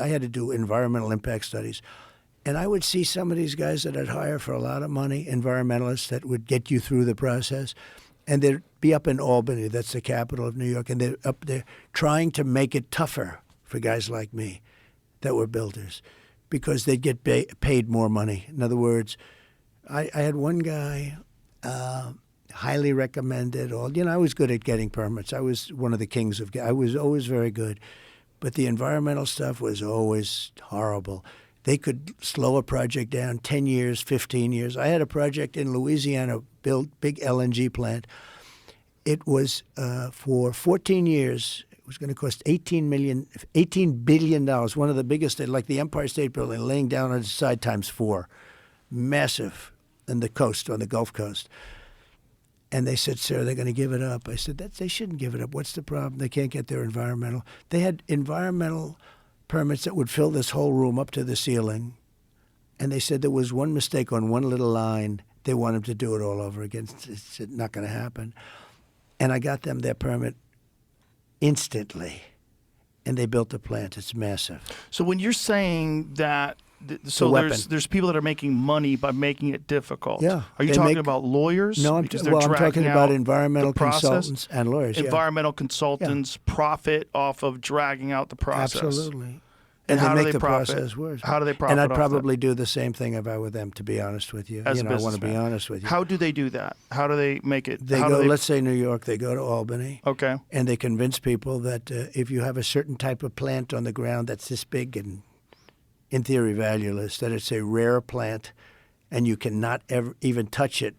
I had to do environmental impact studies. And I would see some of these guys that I'd hire for a lot of money, environmentalists that would get you through the process. And they'd be up in Albany, that's the capital of New York, and they're up there trying to make it tougher for guys like me that were builders because they'd get paid more money. In other words, I had one guy, highly recommended. I was good at getting permits. I was one of the kings of. I was always very good, but the environmental stuff was always horrible. They could slow a project down 10 years, 15 years. I had a project in Louisiana, built big LNG plant. It was for 14 years. It was going to cost $18 billion, one of the biggest, like the Empire State Building, laying down on its side times 4. Massive on the coast, on the Gulf Coast. And they said, sir, they're going to give it up. I said, they shouldn't give it up. What's the problem? They can't get their environmental. They had environmental permits that would fill this whole room up to the ceiling. And they said there was one mistake on one little line. They wanted to do it all over again. It's not going to happen. And I got them their permit instantly. And they built the plant. It's massive. So when you're saying that, so there's people that are making money by making it difficult. Yeah. Are you talking about lawyers? No, I'm talking about environmental consultants and lawyers. Environmental consultants profit off of dragging out the process. Absolutely. And how they do they profit? Process worse. How do they profit? And I'd off probably do the same thing if I were them, to be honest with you. As a I want to be honest with you. How do they do that? How do they make it? Let's say New York, they go to Albany. Okay. And they convince people that if you have a certain type of plant on the ground that's this big and in theory valueless, that it's a rare plant and you cannot ever even touch it